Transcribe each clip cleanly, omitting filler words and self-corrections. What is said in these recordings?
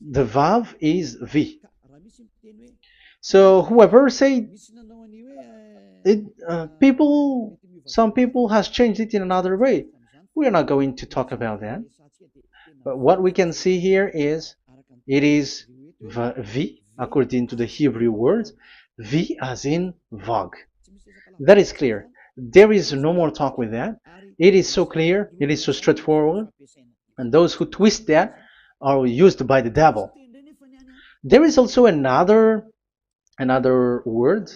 The Vav is V. So whoever say it, some people has changed it in another way. We are not going to talk about that. But what we can see here is it is V according to the Hebrew word, V as in Vag. That is clear. There is no more talk with that. It is so clear. It is so straightforward. And those who twist that are used by the devil. There is also another word.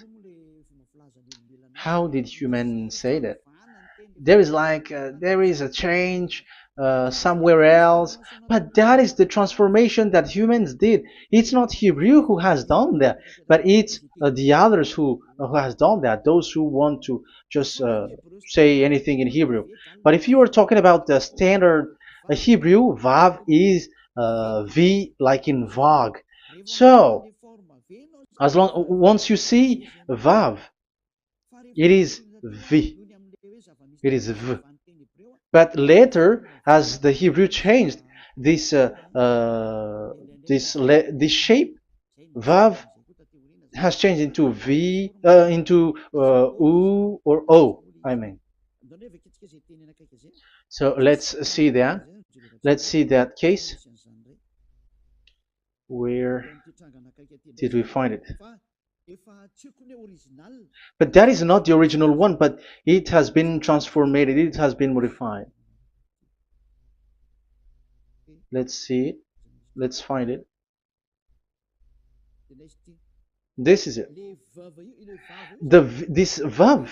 How did human say that? There is there is a change somewhere else, but that is the transformation that humans did. It's not Hebrew who has done that, but it's the others who has done that. Those who want to just say anything in Hebrew. But if you are talking about the standard Hebrew, Vav is V like in Vag. So as long once you see Vav, it is V. It is V. But later, as the Hebrew changed, this this shape, Vav, has changed into V, into U or O. I mean. So let's see that. Let's see that case. Where did we find it? But that is not the original one, but it has been transformed, it has been modified. Let's see it. Let's find it. This is it. This vav,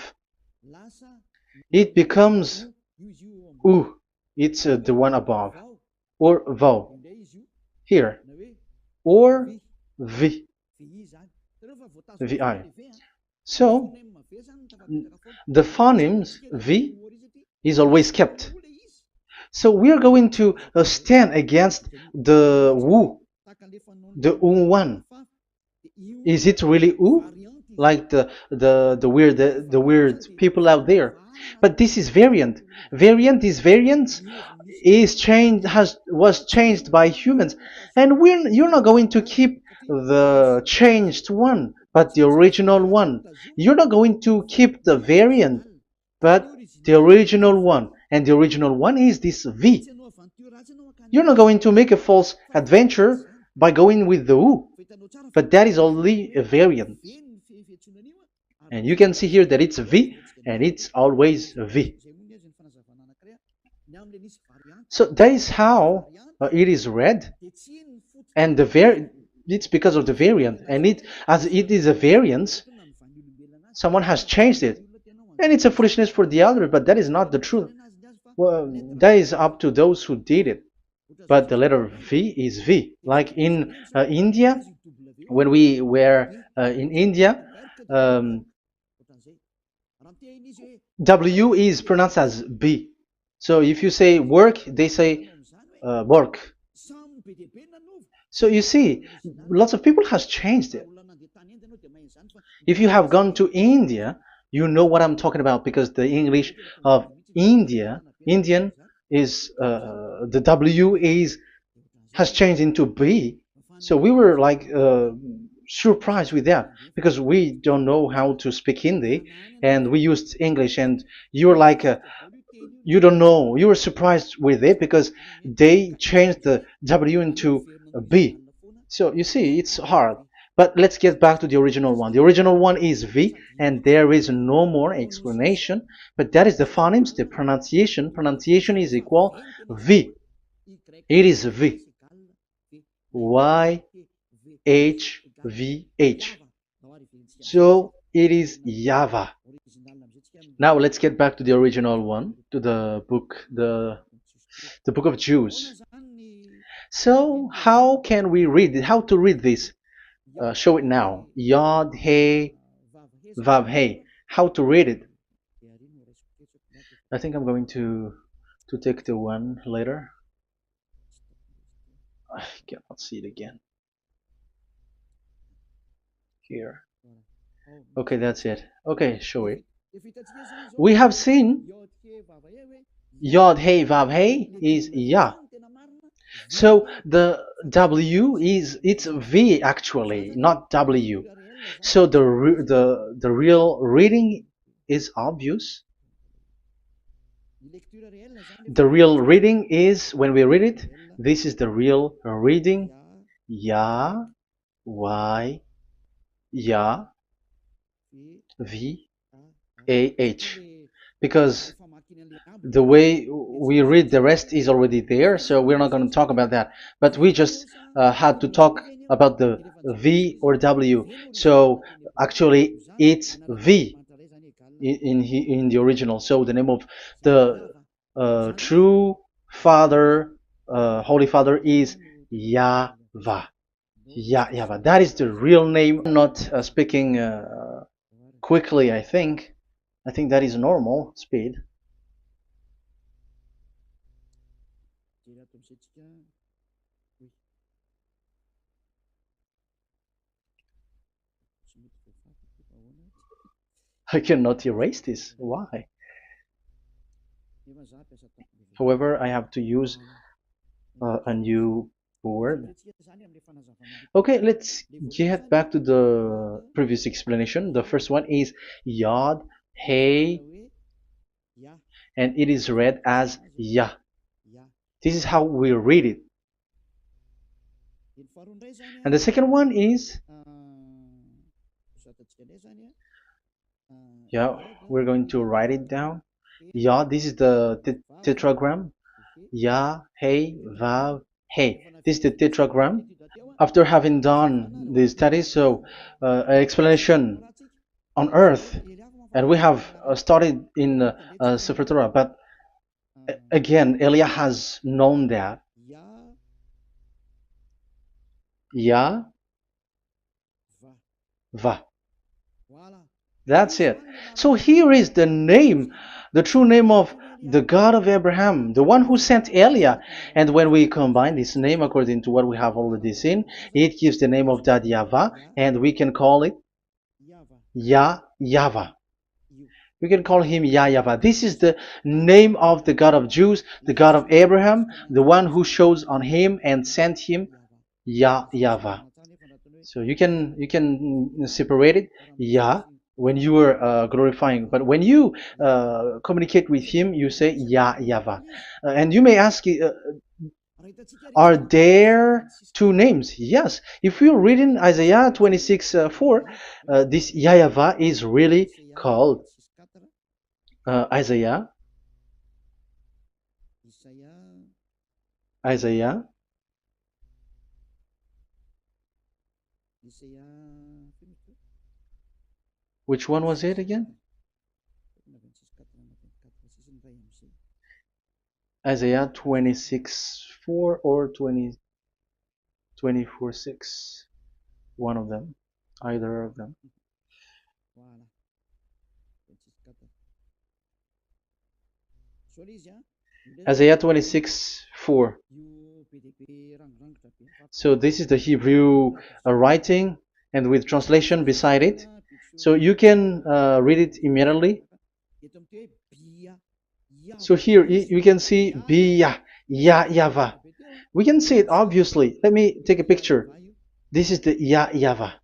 it becomes u. It's the one above, or vau here, or v. VI. So the phonemes V is always kept. So we are going to stand against the wu, the u1. Is it really u? Like the weird people out there. But this is variant. Variance is changed was changed by humans, and you're not going to keep the changed one, but the original one. You're not going to keep the variant, but the original one, and the original one is this V. You're not going to make a false adventure by going with the U, but that is only a variant. And you can see here that it's V, and it's always V. So that is how it is read, and it's because of the variant, and as it is a variance, someone has changed it, and it's a foolishness for the other, but that is not the truth. Well, that is up to those who did it. But the letter V is V. Like in India, when we were in India, W is pronounced as B. So if you say work, they say work. So you see, lots of people has changed it. If you have gone to India, you know what I'm talking about, because the English of Indian is the W has changed into B. So we were like surprised with that, because we don't know how to speak Hindi, and we used English, and you were like you don't know, you were surprised with it because they changed the W into a B. So you see, it's hard. But let's get back to the original one. The original one is V, and there is no more explanation. But that is the phonemes, the pronunciation. Pronunciation is equal V. It is V. Y, H, V, H. So it is YAHVAH. Now let's get back to the original one, to the book, the book of Jews. So how can we read it? How to read this? Show it now. Yod, He, Vav, He. How to read it? I think I'm going to take the one later. I cannot see it again. Here. Okay, that's it. Okay, show it. We have seen Yod, He, Vav, He is Yah. So the W it's V actually, not W. So the real reading is obvious. The real reading is when we read it. This is the real reading. Ya, Y, Ya, V, A, H. Because the way we read the rest is already there, so we're not going to talk about that. But we just had to talk about the V or W. So actually, it's V in the original. So the name of the true Father, Holy Father, is YAHVAH. YAHVAH. That is the real name. I'm not speaking quickly. I think. I think that is normal speed. I cannot erase this. Why? However, I have to use a new board. Okay, let's get back to the previous explanation. The first one is Yod, Hey, and it is read as Yah. This is how we read it. And the second one is, yeah, we're going to write it down. Yeah, this is the tetragram. Ya, Hey, Vav, Hey. This is the tetragram. After having done the study, so an explanation on earth, and we have started in Sefer Torah, but again, Elia has known that. Ya, Va. That's it. So here is the name, the true name of the God of Abraham, the one who sent Elia. And when we combine this name according to what we have already seen, it gives the name of that YAHVAH, and we can call it YAHVAH. We can call him YAHVAH. This is the name of the God of Jews, the God of Abraham, the one who shows on him and sent him, YAHVAH. So you can separate it, Yah, when you are glorifying, but when you communicate with him, you say YAHVAH. And you may ask, are there two names? Yes. If you read in Isaiah 26:4, this YAHVAH is really called Isaiah 26. Which one was it again? Isaiah 26:4 or 24:6. One of them. Either of them. Isaiah 26:4. So this is the Hebrew writing, and with translation beside it. So you can read it immediately. So here you can see Biyah, YAHVAH. We can see it obviously. Let me take a picture. This is the YAHVAH.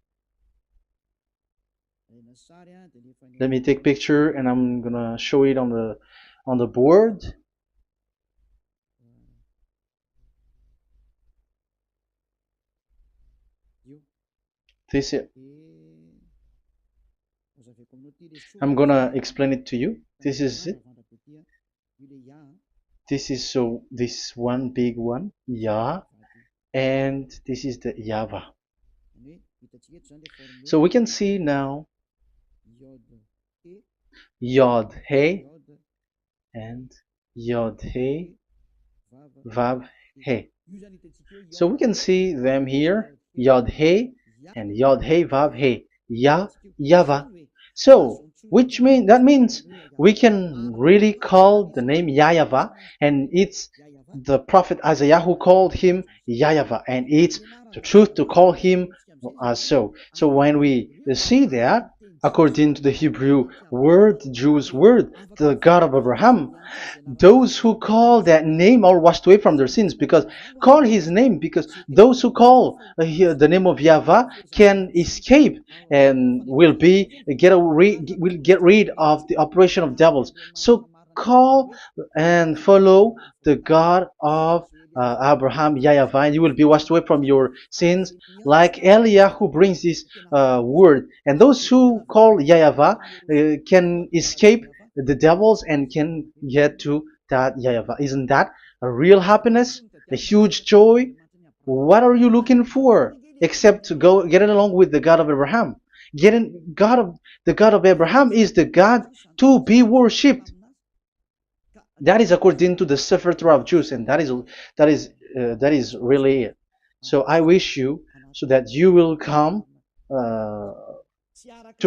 Let me take picture, and I'm gonna show it on the board. This is. I'm gonna explain it to you. This is it. This is so this one big one, Yah, and this is the YAHVAH. So we can see now Yod Hey and Yod Hey Vav Hey. So we can see them here, Yod Hey and Yod Hey Vav Hey, YAHVAH. So that means we can really call the name YAHVAH, and it's the prophet Isaiah who called him YAHVAH, and it's the truth to call him as so. So when we see that, according to the Hebrew word, the Jewish word, the God of Abraham. Those who call that name are washed away from their sins, because call his name, because those who call the name of Yahweh can escape and will get rid of the operation of devils. So call and follow the God of Abraham, Yahweh, and you will be washed away from your sins, like Eliah who brings this word. And those who call Yahweh can escape the devils and can get to that Yahweh. Isn't that a real happiness, a huge joy? What are you looking for except to go getting along with the God of Abraham? The God of Abraham is the God to be worshipped. That is according to the Sefer Torah of Jews, and that is really it. So I wish you so that you will uh,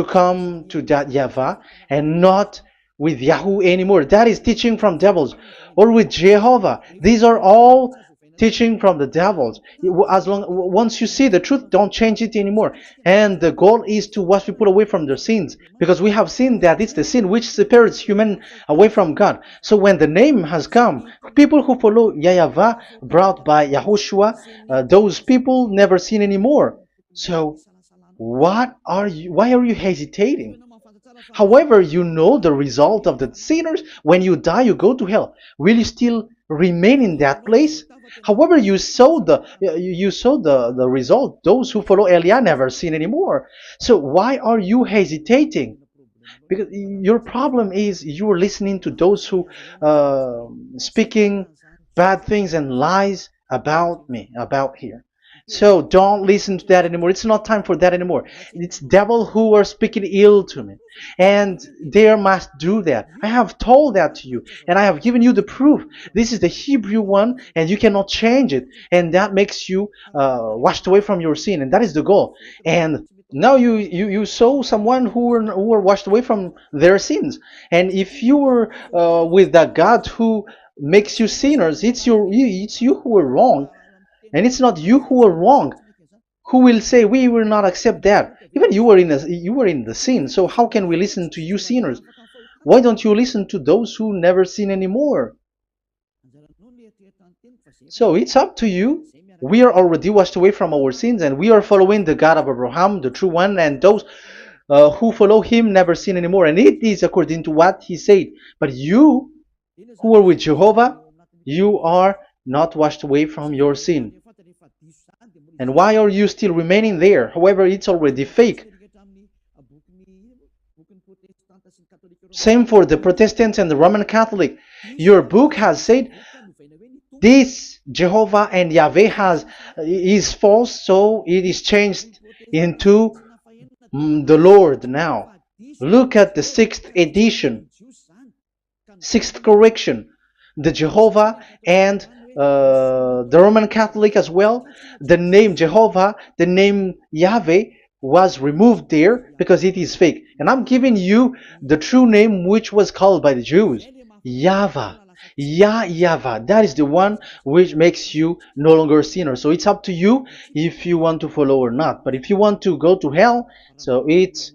come to that Yahweh and not with Yahoo anymore. That is teaching from devils, or with Jehovah. These are all teaching from the devils. As long once you see the truth, don't change it anymore. And the goal is to wash people away from their sins, because we have seen that it's the sin which separates human away from God. So when the name has come, people who follow Yahweh brought by Yahushua, those people never sin anymore. So why are you hesitating? However, you know the result of the sinners. When you die, you go to hell. Will you still remain in that place? However, you saw the result. Those who follow Eliah never sin anymore. So why are you hesitating? Because your problem is you're listening to those who speaking bad things and lies about me, about here. So don't listen to that anymore. It's not time for that anymore. It's devil who are speaking ill to me, and they must do that. I have told that to you, and I have given you the proof. This is the Hebrew one, and you cannot change it, and that makes you washed away from your sin, and that is the goal. And now you saw someone who were washed away from their sins, and if you were with that God who makes you sinners, it's you who are wrong, and it's not you who are wrong. Who will say we will not accept that? Even you were in the sin, so how can we listen to you sinners? Why don't you listen to those who never sin anymore? So it's up to you. We are already washed away from our sins, and we are following the God of Abraham, the true one, and those who follow him never sin anymore. And it is according to what he said. But you who are with Jehovah, you are not washed away from your sin. And why are you still remaining there? However, it's already fake. Same for the Protestants and the Roman Catholic. Your book has said this Jehovah and Yahweh is false, so it is changed into the Lord now. Look at the 6th edition, 6th correction. The Jehovah and the Roman Catholic as well. The name Jehovah, the name Yahweh was removed there because it is fake. And I'm giving you the true name which was called by the Jews, YAHVAH. YAHVAH. That is the one which makes you no longer a sinner. So it's up to you if you want to follow or not. But if you want to go to hell, so it's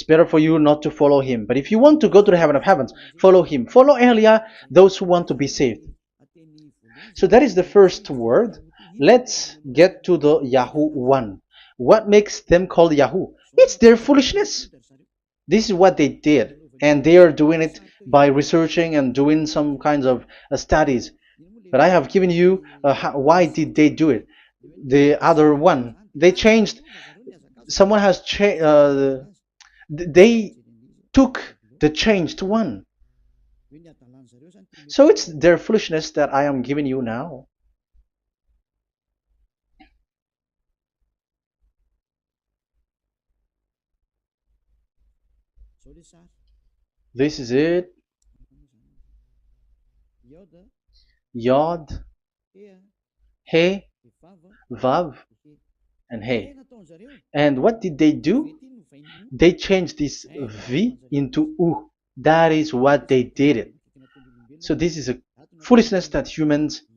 better for you not to follow him. But if you want to go to the heaven of heavens, follow him. Follow Eliah, those who want to be saved. So that is the first word. Let's get to the Yahoo one. What makes them called Yahoo? It's their foolishness. This is what they did, and they are doing it by researching and doing some kinds of studies. But I have given you why did they do it. The other one, they changed. Someone has changed. They took the changed one. So it's their foolishness that I am giving you now. This is it. Yod, He, Vav, and He. And what did they do? They changed this V into U. That is what they did it. So this is a foolishness that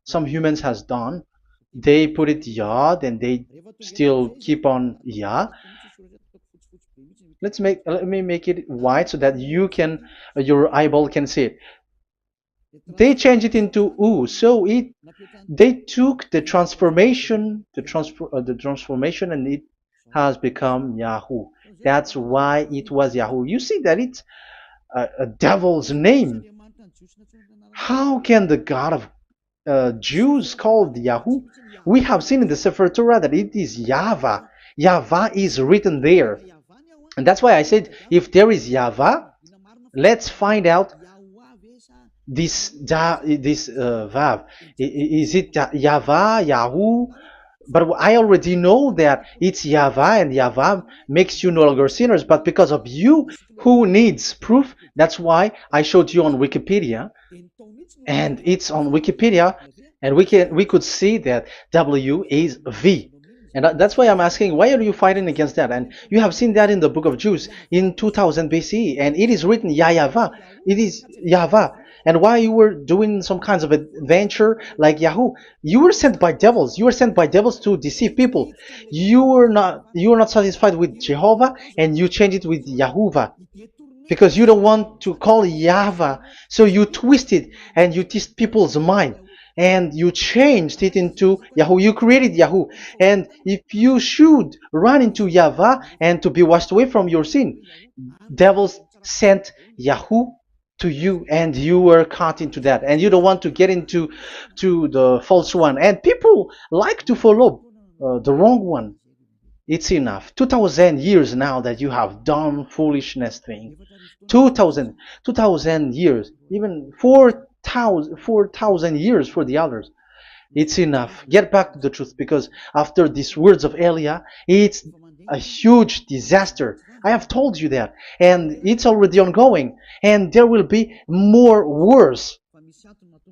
some humans has done. They put it Yod and they still keep on Yah. Let me make it white so that you can your eyeball can see it. They changed it into U, so it they took the transformation, and it has become Yahoo. That's why it was Yahoo. You see that it's a devil's name. How can the God of Jews called Yahoo? We have seen in the Sefer Torah that it is YAHVAH. YAHVAH is written there. And that's why I said, if there is YAHVAH, let's find out this Vav. Is it YAHVAH, Yahoo? But I already know that it's YAHVAH, and YAHVAH makes you no longer sinners. But because of you, who needs proof, that's why I showed you on Wikipedia, and it's on Wikipedia, and we could see that W is V. And that's why I'm asking, why are you fighting against that? And you have seen that in the book of Jude in 2000 BCE, and it is written YAHVAH. It is YAHVAH. And why you were doing some kinds of adventure like Yahoo? You were sent by devils. You were sent by devils to deceive people. You were not satisfied with Jehovah, and you changed it with Yahuwah, because you don't want to call YAHVAH. So you twist it and you twist people's mind, and you changed it into Yahoo. You created Yahoo. And if you should run into YAHVAH and to be washed away from your sin, devils sent Yahoo to you, and you were caught into that, and you don't want to get into the false one. And people like to follow the wrong one. It's enough. 2000 years now that you have done foolishness thing. 2000 years, even 4,000 years for the others. It's enough. Get back to the truth, because after these words of Elia, it's a huge disaster. I have told you that, and it's already ongoing, and there will be more worse.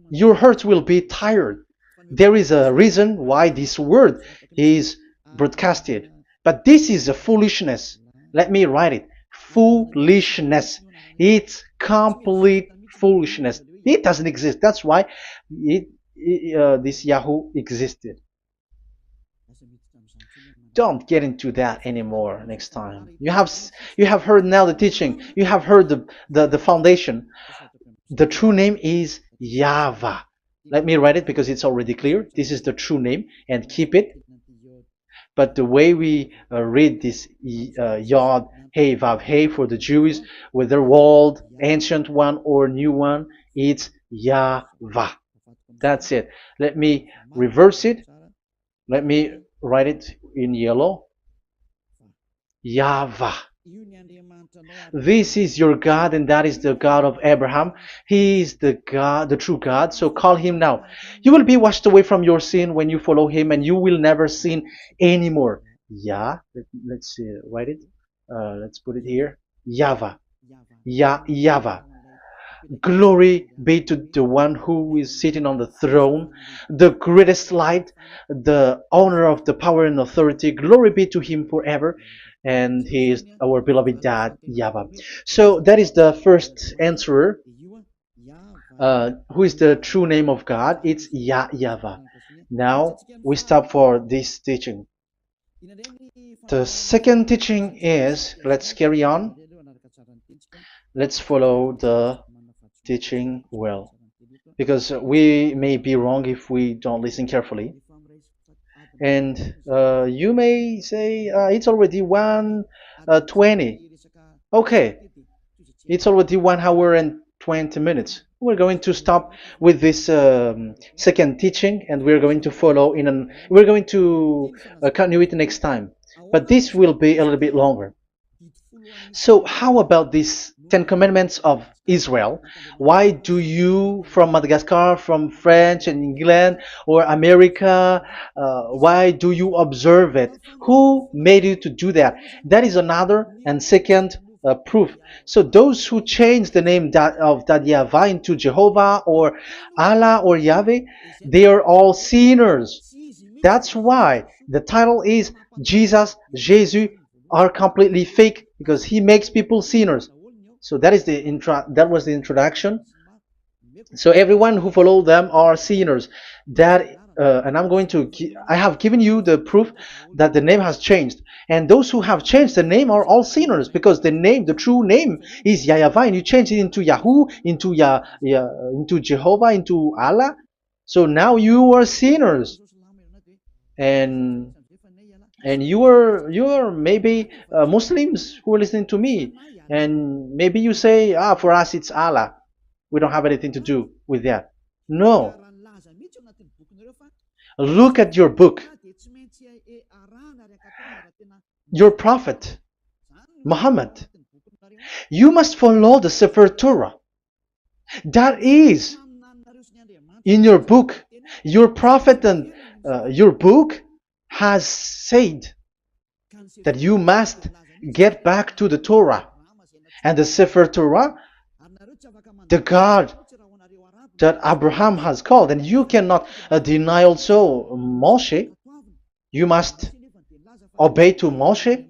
Your heart will be tired. There is a reason why this word is broadcasted. But this is a foolishness. Let me write it. Foolishness. It's complete foolishness. It doesn't exist. That's why this Yahoo existed. Don't get into that anymore next time. You have heard now the teaching. You have heard the foundation. The true name is YAHVAH. Let me write it because it's already clear. This is the true name, and keep it. But the way we read this Yod, Hey, Vav, Hey for the Jews, whether old, ancient one or new one, it's YAHVAH. That's it. Let me reverse it. Let me write it in yellow. YAHVAH. This is your God, and that is the God of Abraham. He is the God, the true God. So call him now. You will be washed away from your sin when you follow him, and you will never sin anymore. Let's see, write it. Let's put it here. YAHVAH. YAHVAH. Glory be to the one who is sitting on the throne, the greatest light, the owner of the power and authority. Glory be to him forever. And he is our beloved dad, YAHVAH. So that is the first answer. Who is the true name of God? It's YAHVAH. Now we stop for this teaching. The second teaching is, let's carry on. Let's follow the teaching well, because we may be wrong if we don't listen carefully. And you may say it's already 1:20. Okay, it's already 1 hour and 20 minutes. We're going to stop with this second teaching, and we're going to follow we're going to continue it next time. But this will be a little bit longer. So how about these 10 commandments of Israel? Why do you from Madagascar, from France and England or America, why do you observe it? Who made you to do that? That is another and second proof. So those who change the name of that YAHVAH into Jehovah or Allah or Yahweh, they are all sinners. That's why the title is Jesus are completely fake, because he makes people sinners. So that is that was the introduction. So everyone who follow them are sinners. That and I have given you the proof that the name has changed. And those who have changed the name are all sinners, because the true name is YAHVAH, and you change it into Yahoo, into Jehovah, into Allah. So now you are sinners, and you are maybe Muslims who are listening to me, and maybe you say, for us it's Allah. We don't have anything to do with that. No. Look at your book. Your prophet, Muhammad. You must follow the Sefer Torah. That is in your book. Your prophet and your book has said that you must get back to the Torah. And the Sefer Torah, the God that Abraham has called. And you cannot deny also Moshe. You must obey to Moshe.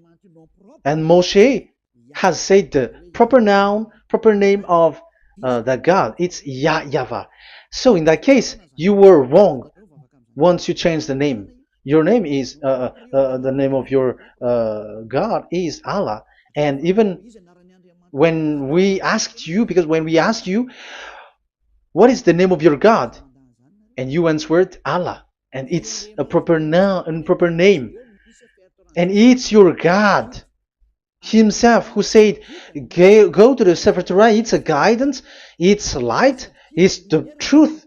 And Moshe has said the proper name of the God. It's YAHVAH. So in that case, you were wrong once you change the name. Your name is, the name of your God is Allah. And even when we asked you, because when we asked you, what is the name of your God? And you answered Allah. And it's a proper name. And it's your God Himself who said, go to the Sefer Torah. It's a guidance, it's light, it's the truth.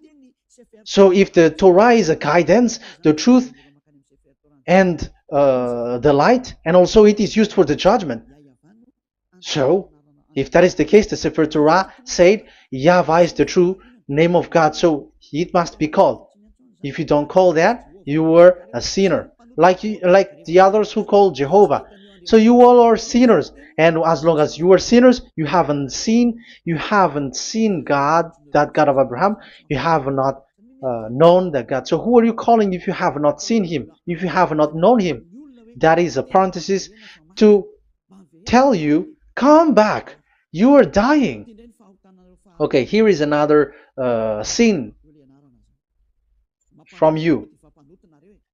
So if the Torah is a guidance, the truth, and the light, and also it is used for the judgment. So if that is the case, the Sefer Torah said YAHVAH is the true name of God, so it must be called. If you don't call that, you were a sinner, like the others who call Jehovah. So you all are sinners, and as long as you are sinners, you haven't seen God, that God of Abraham. You have not known that God. So who are you calling if you have not seen Him? If you have not known Him? That is a parenthesis to tell you, come back. You are dying. Okay, here is another sin from you.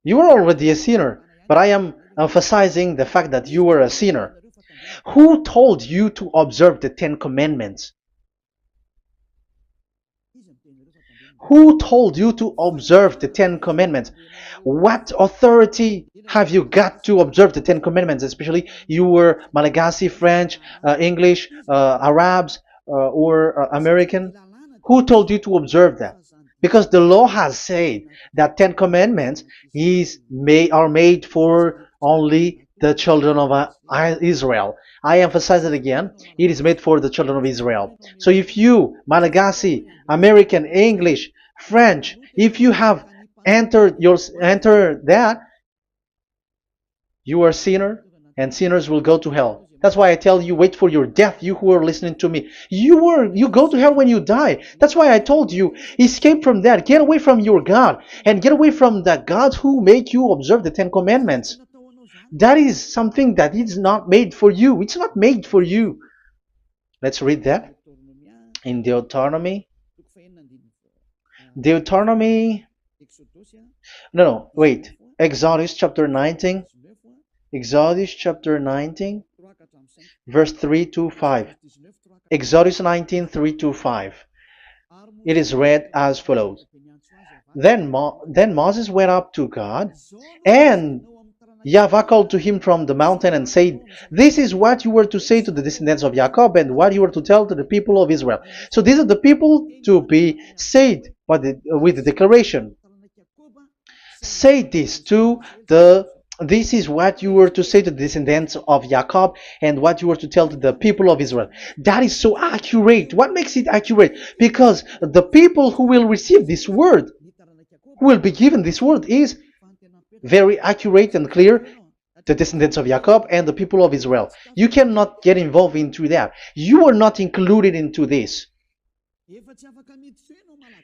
You are already a sinner, but I am emphasizing the fact that you were a sinner. Who told you to observe the 10 Commandments? Who told you to observe the 10 Commandments? What authority have you got to observe the 10 Commandments? Especially you were Malagasy, French, English, Arabs, or American. Who told you to observe that? Because the law has said that 10 Commandments are made for only the children of Israel. I emphasize it again. It is made for the children of Israel. So if you, Malagasy, American, English, French, if you have entered that, you are a sinner, and sinners will go to hell. That's why I tell you, wait for your death, you who are listening to me. You go to hell when you die. That's why I told you, escape from that. Get away from your God, and get away from the God who make you observe the 10 Commandments. That is something that is not made for you. It's not made for you. Let's read that in Deuteronomy. Wait. Exodus chapter 19. Exodus chapter 19, verse 3 to 5. Exodus 19, 3 to 5. It is read as follows. Then Moses went up to God, and YAHVAH called to him from the mountain and said, this is what you were to say to the descendants of Jacob, and what you were to tell to the people of Israel. So these are the people to be saved with the declaration. Say this this is what you were to say to the descendants of Jacob, and what you were to tell to the people of Israel. That is so accurate. What makes it accurate? Because the people who will receive this word, who will be given this word, is very accurate and clear. The descendants of Jacob and the people of Israel. You cannot get involved into that. You are not included into this.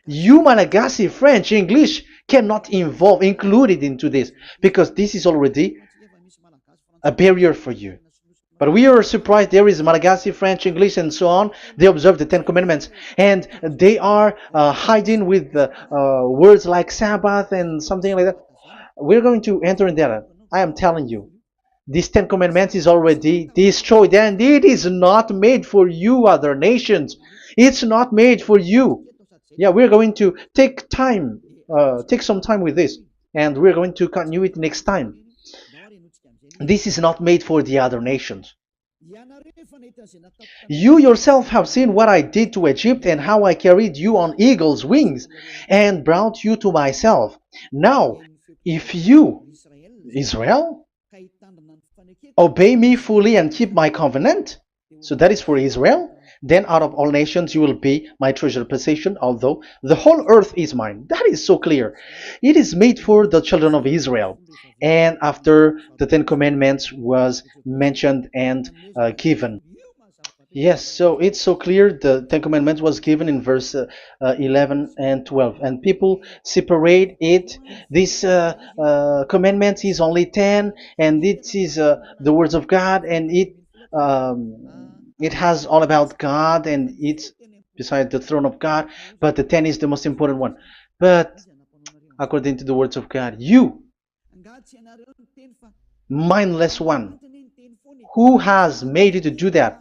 You, Malagasy, French, English, cannot included into this, because this is already a barrier for you. But we are surprised there is Malagasy, French, English, and so on. They observe the Ten Commandments, and they are hiding with words like Sabbath and something like that. We're going to enter in that. I am telling you, this Ten Commandments is already destroyed, and it is not made for you, other nations. It's not made for you. Yeah, we're going to take some time with this, and we're going to continue it next time. This is not made for the other nations. You yourself have seen what I did to Egypt and how I carried you on eagle's wings and brought you to myself. Now, if you, Israel, obey me fully and keep my covenant, so that is for Israel, then out of all nations you will be my treasured possession, although the whole earth is mine. That is so clear. It is made for the children of Israel. And after the Ten Commandments was mentioned and given. Yes, so it's so clear. The Ten Commandments was given in verse 11 and 12, and people separate it. This commandment is only 10, and it is the words of God, and it has all about God, and it's beside the throne of God. But the 10 is the most important one. But according to the words of God, you, mindless one, who has made you to do that?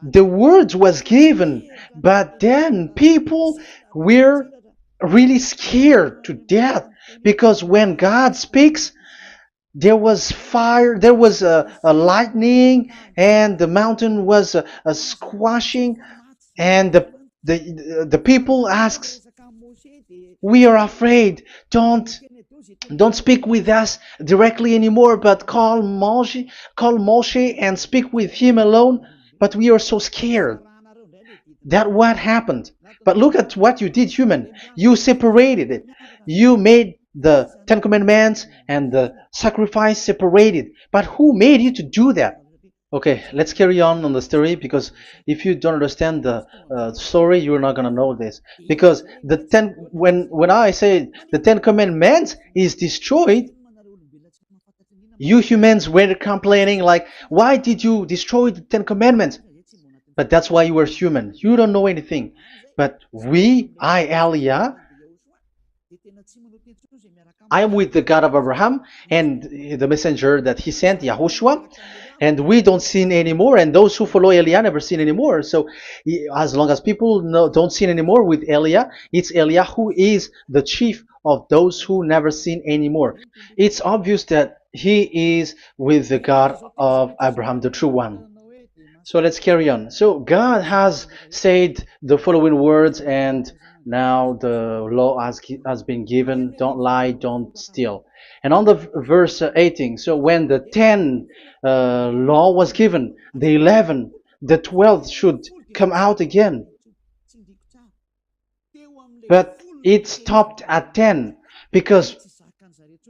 The words was given, but then people were really scared to death, because when God speaks, there was fire, there was a lightning, and the mountain was a squashing, and the people asks, we are afraid, don't speak with us directly anymore, but call Moshe and speak with him alone. But we are so scared. That what happened. But look at what you did, human. You separated it. You made the Ten Commandments and the sacrifice separated. But who made you to do that? Okay, let's carry on the story, because if you don't understand the story, you're not gonna know this. Because when I say the Ten Commandments is destroyed, you humans were complaining like, why did you destroy the Ten Commandments? But that's why you were human. You don't know anything. But Elia, I am with the God of Abraham and the messenger that he sent, YAHOSHUAH, and we don't sin anymore, and those who follow Elia never sin anymore. So as long as people don't sin anymore with Elia, it's Elia who is the chief of those who never sin anymore. It's obvious that he is with the God of Abraham, the true one. So let's carry on. So God has said the following words, and now the law has been given. Don't lie, don't steal. And on the verse 18, so when the 10 law was given, the 11, the 12th should come out again. But it stopped at 10 because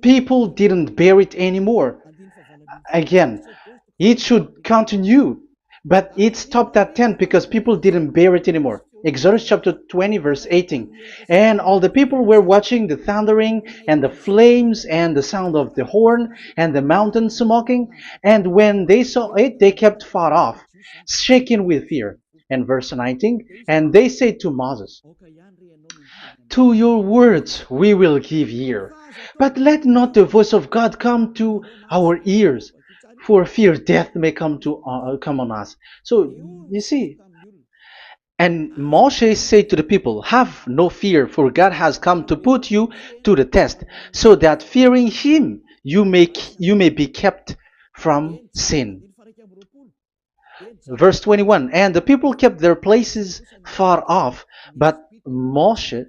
people didn't bear it anymore. Again, it should continue, but it stopped at 10 because people didn't bear it anymore. Exodus chapter 20 verse 18. And all the people were watching the thundering and the flames and the sound of the horn and the mountain smoking. And when they saw it, they kept far off, shaking with fear. And verse 19, and they said to Moses, to your words we will give ear, but let not the voice of God come to our ears, for fear death may come on us. So you see, and Moshe said to the people, have no fear, for God has come to put you to the test, so that fearing him you may be kept from sin. Verse 21, and the people kept their places far off, but Moshe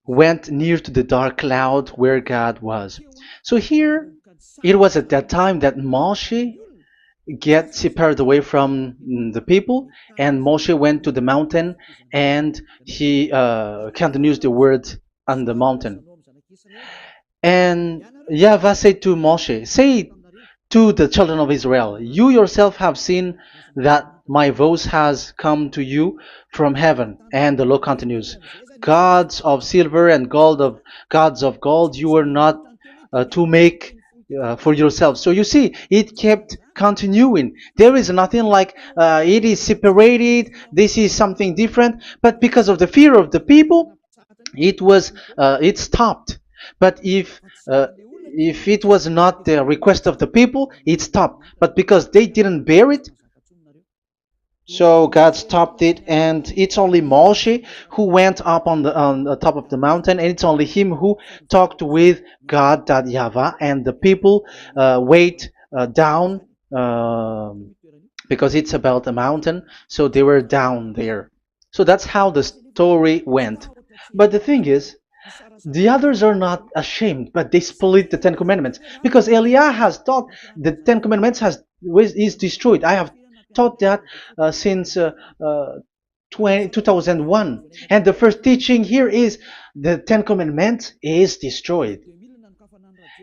went near to the dark cloud where God was. So here, it was at that time that Moshe get separated away from the people, and Moshe went to the mountain, and he continues the word on the mountain. And YAHVAH said to Moshe, say to the children of Israel, you yourself have seen that my voice has come to you from heaven. And the law continues, gods of silver and gods of gold you were not to make for yourself. So you see, it kept continuing. There is nothing like it is separated. This is something different. But because of the fear of the people, it stopped. But if it was not the request of the people, it stopped. But because they didn't bear it, so God stopped it, and it's only Moshe who went up on the top of the mountain, and it's only him who talked with God, that YAHVAH, and the people wait down, because it's about a mountain, so they were down there. So that's how the story went. But the thing is, the others are not ashamed, but they split the Ten Commandments, because Eliah has taught the Ten Commandments is destroyed. I have taught that since 2001, and the first teaching here is the Ten Commandments is destroyed.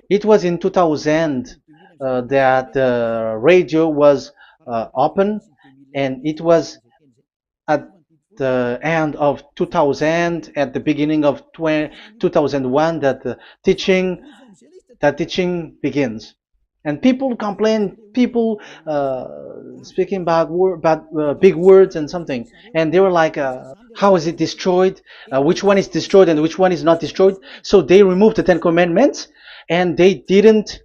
It was in 2000 that the radio was open, and it was at the end of 2000, at the beginning of 2001, that the teaching begins. And people complain, people speaking about big words and something, and they were like, how is it destroyed, which one is destroyed and which one is not destroyed. So they removed the Ten Commandments, and they didn't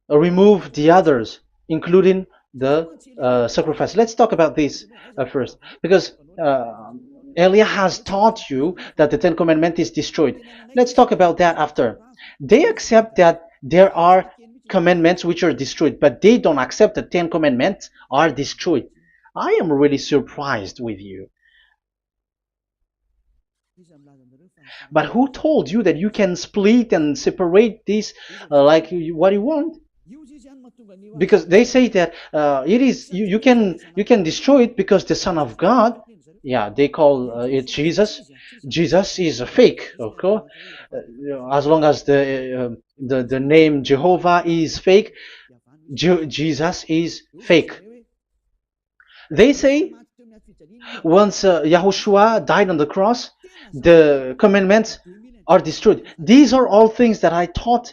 remove the others, including the sacrifice. Let's talk about this first, because Elia has taught you that the Ten Commandments is destroyed. Let's talk about that after. They accept that there are commandments which are destroyed, but they don't accept that 10 commandments are destroyed. I am really surprised with you. But who told you that you can split and separate this like what you want? Because they say that it is you can destroy it because the Son of God, yeah, they call it Jesus. Jesus is a fake, of course. As long as the name Jehovah is fake, Jesus is fake. They say once Yahushua died on the cross, the commandments are destroyed. These are all things that I taught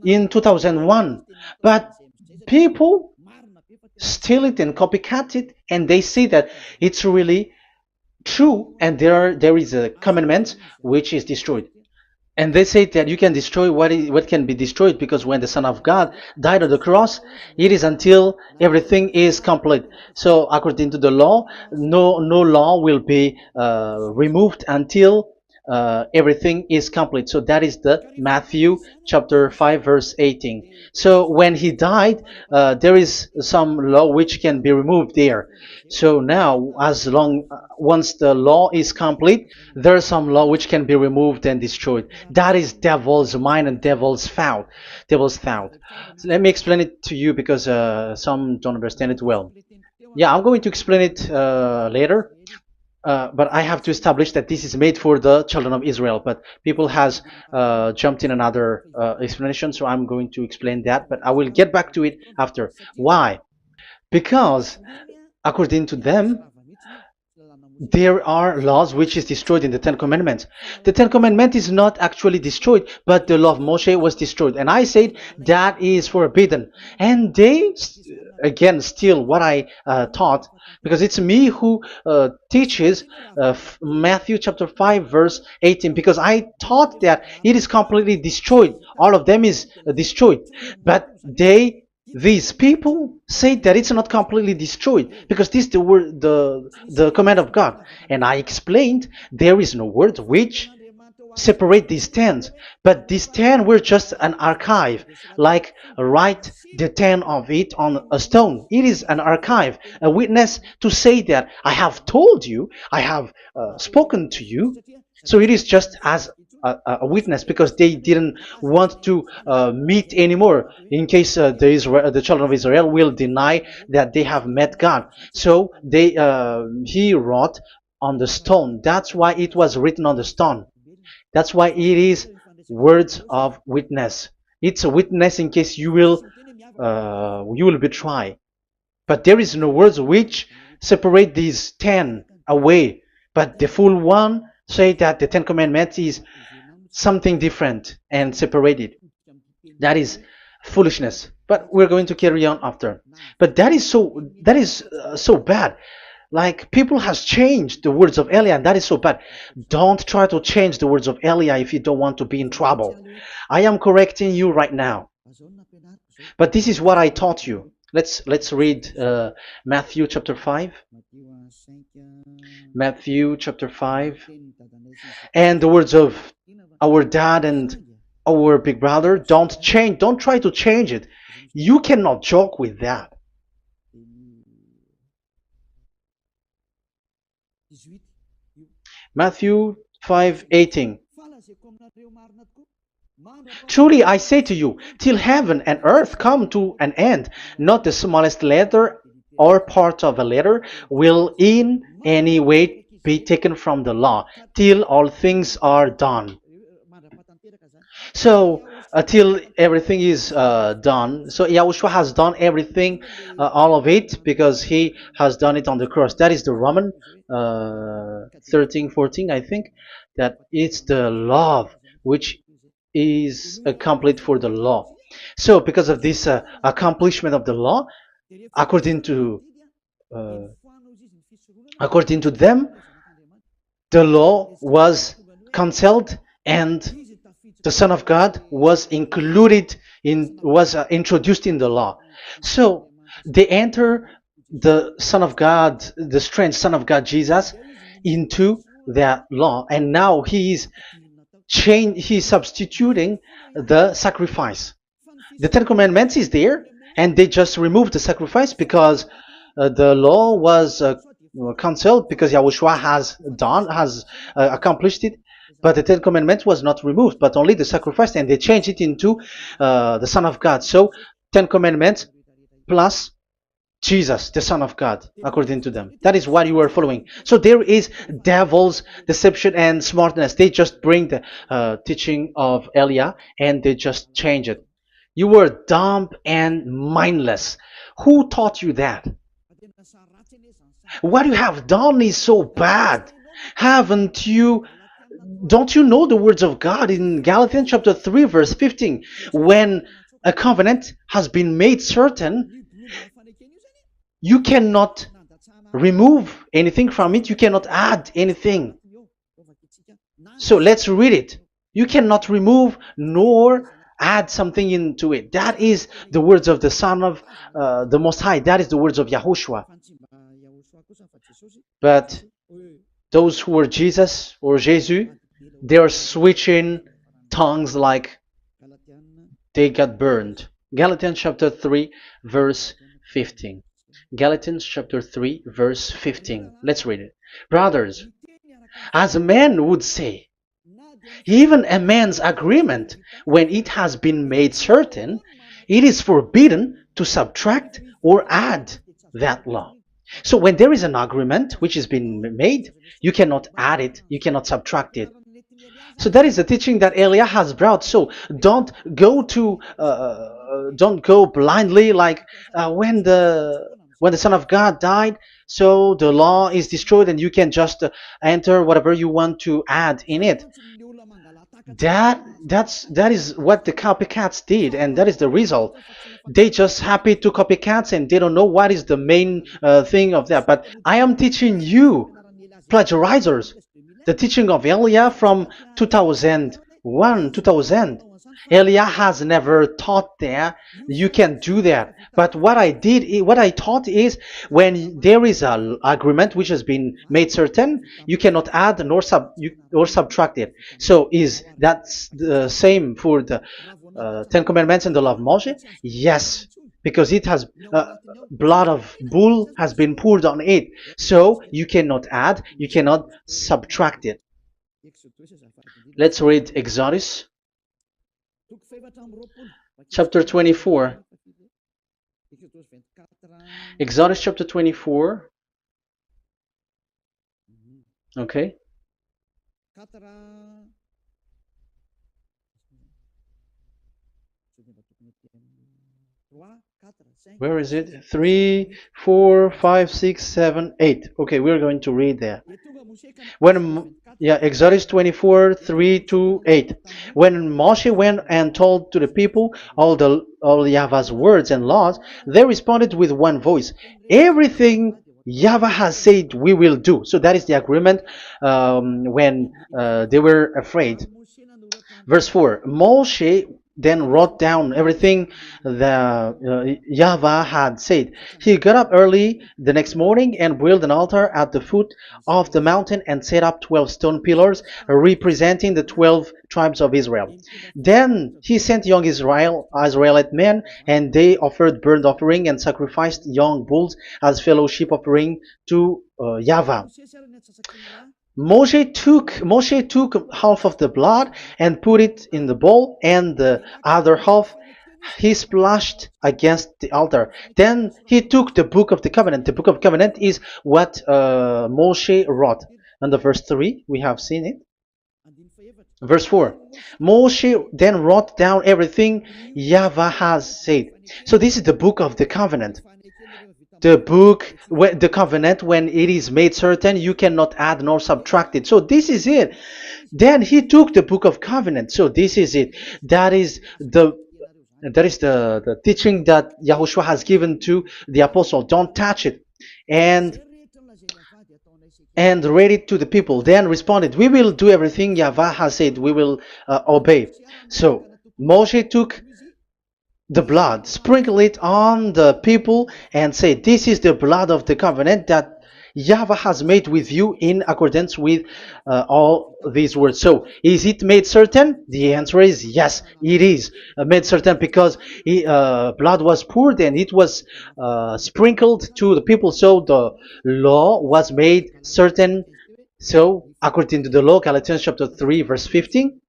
in 2001, but people steal it and copycat it, and they say that it's really true, and there is a commandment which is destroyed. And they say that you can destroy what can be destroyed, because when the Son of God died on the cross, it is until everything is complete. So according to the law, no law will be removed until everything is complete. So that is the Matthew chapter 5 verse 18. So when he died, there is some law which can be removed there. So now, once the law is complete, there is some law which can be removed and destroyed. That is devil's mind and devil's thought. So let me explain it to you, because some don't understand it well. Yeah, I'm going to explain it later. But I have to establish that this is made for the children of Israel. But people has jumped in another explanation, so I'm going to explain that. But I will get back to it after. Why? Because according to them, there are laws which is destroyed in the Ten Commandments. The Ten Commandment is not actually destroyed, but the law of Moshe was destroyed. And I said that is forbidden. And they, again, steal what I taught, because it's me who teaches Matthew chapter 5 verse 18, because I taught that it is completely destroyed. All of them is destroyed. But these people say that it's not completely destroyed, because this is the word, the command of God. And I explained there is no word which separate these 10, but these 10 were just an archive, like write the 10 of it on a stone. It is an archive, a witness to say that I have told you, I have spoken to you. So it is just as a witness, because they didn't want to meet anymore, in case the children of Israel will deny that they have met God. So he wrote on the stone. That's why it was written on the stone. That's why it is words of witness. It's a witness in case you will betray. But there is no words which separate these 10 away. But the full one say that the 10 commandments is something different and separated. That is foolishness. But we're going to carry on after. But that is so bad. Like people has changed the words of Elia, and that is so bad. Don't try to change the words of Elia if you don't want to be in trouble. I am correcting you right now. But this is what I taught you. Let's read Matthew chapter 5. Matthew chapter 5. And the words of our dad and our big brother, don't try to change it. You cannot joke with that. Matthew 5:18. Truly I say to you, till heaven and earth come to an end, not the smallest letter or part of a letter will in any way be taken from the law, till all things are done. So until everything is done, so Yahushua has done everything, all of it, because he has done it on the cross. That is the Roman 13, 14, I think, that it's the love which is complete for the law. So because of this accomplishment of the law, according to uh, according to them, the law was cancelled and the Son of God was included in was introduced in the law. So they enter the Son of God, the strange Son of God Jesus, into that law, and now he is he's substituting the sacrifice. The Ten Commandments is there, and they just removed the sacrifice because the law was cancelled because Yahushua has accomplished it. But the Ten Commandments was not removed, but only the sacrifice, and they changed it into the Son of God. So Ten Commandments plus Jesus, the Son of God, according to them. That is what you are following. So there is devil's deception and smartness. They just bring the teaching of Elia and they just change it. You were dumb and mindless. Who taught you that? What you have done is so bad. Haven't you? Don't you know the words of God in Galatians chapter 3 verse 15? When a covenant has been made certain, you cannot remove anything from it. You cannot add anything. So let's read it. You cannot remove nor add something into it. That is the words of the Son of the Most High. That is the words of Yahushua. But those who were Jesus or Jesus, they are switching tongues like they got burned. Galatians chapter 3 verse 15. Galatians chapter 3 verse 15. Let's read it. Brothers, as a man would say, even a man's agreement, when it has been made certain, it is forbidden to subtract or add that law. So when there is an agreement which has been made, you cannot add it, you cannot subtract it. So that is the teaching that Elia has brought. So don't go blindly like when the Son of God died. So the law is destroyed, and you can just enter whatever you want to add in it. That is what the copycats did, and that is the result. They just happy to copycats, and they don't know what is the main thing of that. But I am teaching you, plagiarizers, the teaching of Elia from 2001, 2000. Elia has never taught that you can do that. But what I taught is when there is an agreement which has been made certain, you cannot add nor subtract it. So is that the same for the Ten Commandments and the law of Moshe? Yes, because it has blood of bull has been poured on it. So you cannot add, you cannot subtract it. Let's read Exodus chapter 24. Exodus chapter 24. Okay. Where is it? 3, 4, 5, 6, 7, 8. Okay, we're going to read there. Yeah, Exodus 24, 3 to 8. When Moshe went and told to the people all Yahweh's words and laws, they responded with one voice. Everything Yahweh has said we will do. So that is the agreement when they were afraid. Verse 4. Moshe then wrote down everything the Yahweh had said. He got up early the next morning and built an altar at the foot of the mountain and set up 12 stone pillars representing the 12 tribes of Israel. Then he sent young Israelite men, and they offered burnt offering and sacrificed young bulls as fellowship offering to Yahweh. Moshe took half of the blood and put it in the bowl, and the other half he splashed against the altar. Then he took the book of the covenant. The book of covenant is what Moshe wrote. And the verse 3, we have seen it. Verse 4. Moshe then wrote down everything Yahweh has said. So this is the book of the covenant. The covenant, when it is made certain, you cannot add nor subtract it. So this is it. Then he took the book of covenant. So this is it. That is the teaching that Yahushua has given to the apostle. Don't touch it. And read it to the people. Then responded, we will do everything Yahweh has said. We will obey. So Moshe took the blood, sprinkle it on the people, and say, this is the blood of the covenant that Yahweh has made with you in accordance with all these words. So, is it made certain? The answer is yes, it is made certain, because blood was poured and it was sprinkled to the people. So the law was made certain. So, according to the law, Galatians chapter 3, verse 15,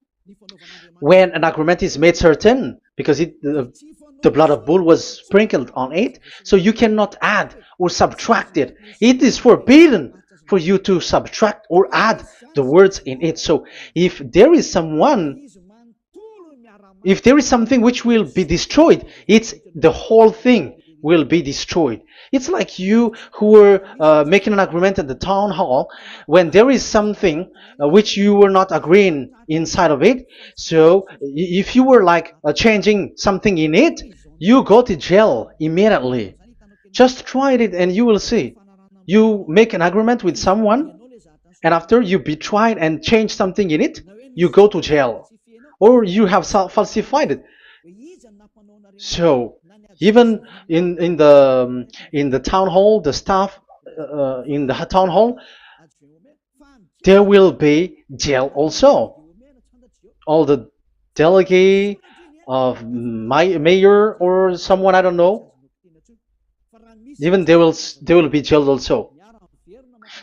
when an agreement is made certain, because the blood of bull was sprinkled on it, so you cannot add or subtract it. It is forbidden for you to subtract or add the words in it. So if there is something which will be destroyed, it's the whole thing will be destroyed. It's like you who were making an agreement at the town hall, when there is something which you were not agreeing inside of it. So if you were like changing something in it, you go to jail immediately. Just try it and you will see. You make an agreement with someone, and after you betray and change something in it, you go to jail, or you have falsified it. So even in the town hall, the staff in the town hall, there will be jail also. All the delegate of my mayor or someone, I don't know, even they will be jailed also.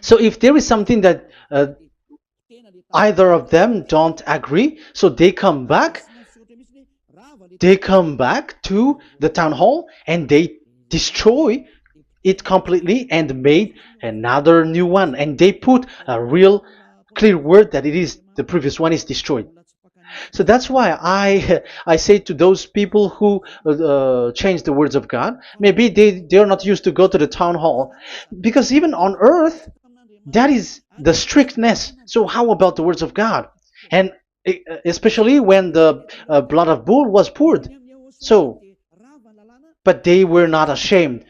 So if there is something that either of them don't agree, so they come back to the town hall and they destroy it completely and made another new one, and they put a real clear word that it is the previous one is destroyed. So that's why I say to those people who change the words of God, maybe they are not used to go to the town hall, because even on earth that is the strictness. So how about the words of God? And especially when the blood of bull was poured. So, but they were not ashamed.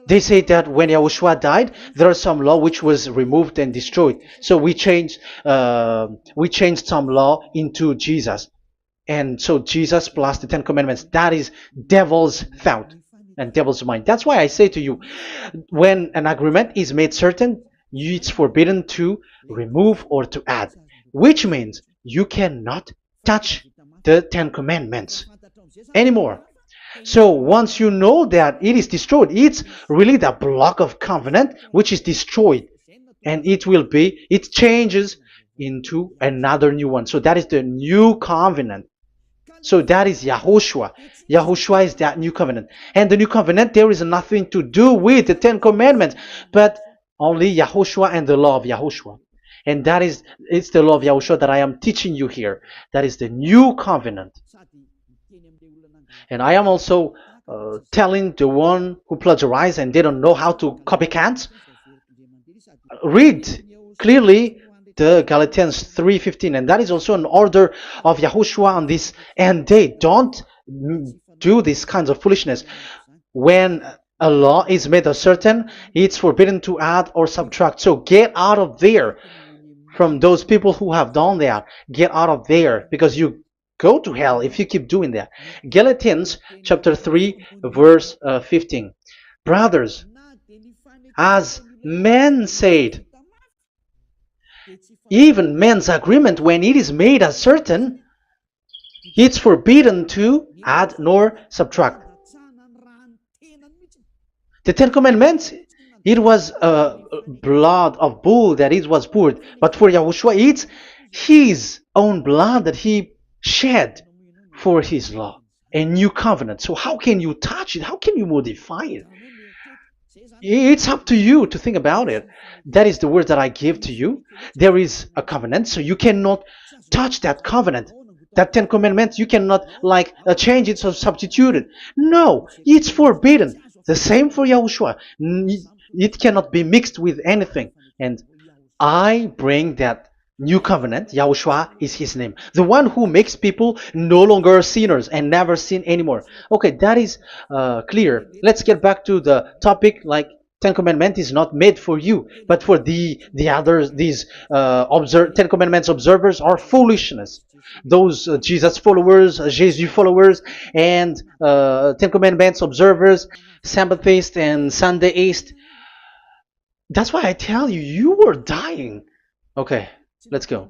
They say that when Yahushua died, there is some law which was removed and destroyed. So we changed some law into Jesus, and so Jesus plus the Ten Commandments. That is devil's thought and devil's mind. That's why I say to you, when an agreement is made certain, it's forbidden to remove or to add, which means you cannot touch the Ten Commandments anymore. So once you know that it is destroyed, it's really the block of covenant which is destroyed, and it changes into another new one. So that is the new covenant. So that is Yahushua. Yahushua is that new covenant. And the new covenant, there is nothing to do with the Ten Commandments, but only Yahushua and the law of Yahushua. And it's the law of Yahushua that I am teaching you here. That is the new covenant. And I am also telling the one who plagiarize and they don't know how to copycat, read clearly the Galatians 3:15, and that is also an order of Yahushua on this end day. Don't do these kinds of foolishness. When a law is made uncertain, it's forbidden to add or subtract. So get out of there from those people who have done that. Get out of there, because you go to hell if you keep doing that. Galatians chapter 3 verse 15. Brothers, as men said, even men's agreement, when it is made as certain, it's forbidden to add nor subtract. The Ten Commandments, it was blood of bull that it was poured, but for Yahushua, it's his own blood that he shed for his law, a new covenant. So how can you touch it? How can you modify it? It's up to you to think about it. That is the word that I give to you. There is a covenant, so you cannot touch that covenant. That Ten Commandments, you cannot change it or substitute it. No, it's forbidden. The same for Yahushua. It cannot be mixed with anything. And I bring that new covenant. Yahushua is his name. The one who makes people no longer sinners and never sin anymore. Okay, that is clear. Let's get back to the topic. Ten Commandments is not made for you, but for the others. These Ten Commandments observers are foolishness. Those Jesus followers, Jesus followers, and Ten Commandments observers, Sabbathists and Sundayist. That's why I tell you, you are dying. Okay, let's go.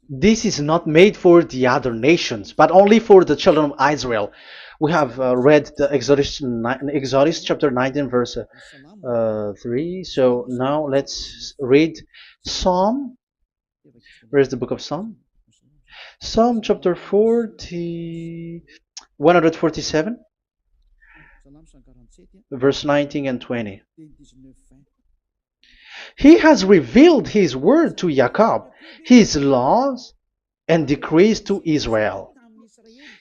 This is not made for the other nations, but only for the children of Israel. We have read the Exodus chapter 19 verse 3. So now let's read Psalm. Where is the book of Psalm? Psalm chapter 147, verse 19 and 20. He has revealed his word to Jacob, his laws and decrees to Israel.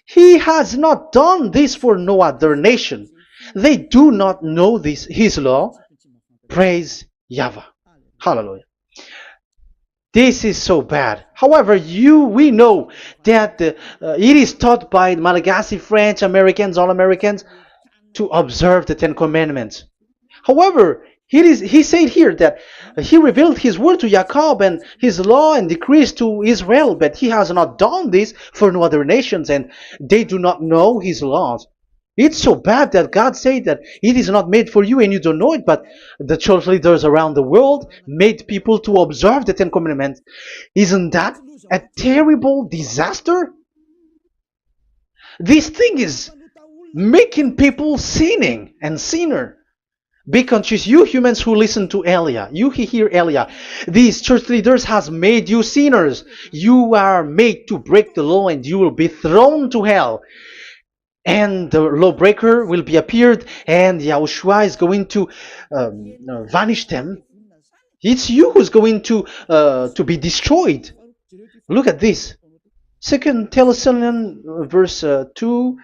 He has not done this for no other nation. They do not know this, his law. Praise YAHVAH. Hallelujah. This is so bad. However, we know that it is taught by Malagasy, French, Americans, all Americans, to observe the Ten Commandments. However, he said here that he revealed his word to Jacob and his law and decrees to Israel, but he has not done this for no other nations, and they do not know his laws. It's so bad that God said that it is not made for you and you don't know it, but the church leaders around the world made people to observe the Ten Commandments. Isn't that a terrible disaster? This thing is making people sinning and sinner. Be conscious, you humans who listen to Elia, you hear Elia, these church leaders has made you sinners. You are made to break the law and you will be thrown to hell. And the lawbreaker will be appeared, and Yahushua is going to vanish them. It's you who's going to be destroyed. Look at this. Second Thessalonians verse 2.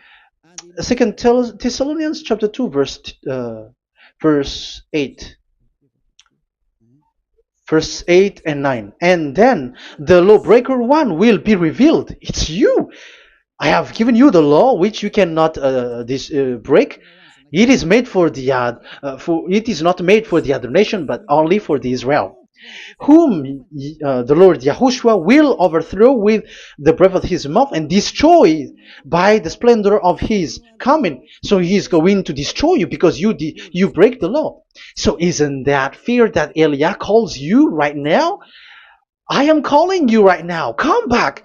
Second Thessalonians chapter 2 verse 8. Verse 8 and 9. And then the lawbreaker one will be revealed. It's you. I have given you the law which you cannot break. It is made for the it is not made for the other nation, but only for the Israel, whom the Lord Yahushua will overthrow with the breath of his mouth and destroy by the splendor of his coming. So he is going to destroy you because you break the law. So isn't that fear that Elia calls you right now? I am calling you right now. Come back.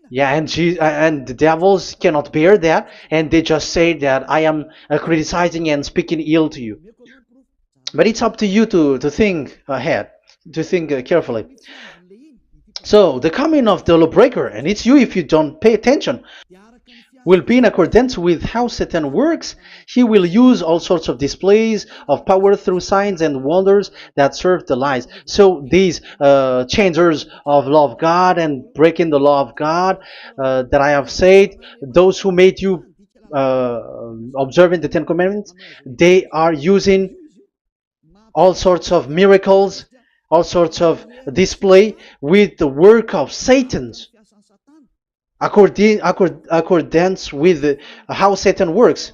Yeah, and the devils cannot bear that, and they just say that I am criticizing and speaking ill to you. But it's up to you to think ahead, to think carefully. So the coming of the lawbreaker, and it's you if you don't pay attention, will be in accordance with how Satan works. He will use all sorts of displays of power through signs and wonders that serve the lies. So these changers of law of God and breaking the law of God that I have said, those who made you observing the Ten Commandments, they are using all sorts of miracles, all sorts of display with the work of Satan, accordance with how Satan works.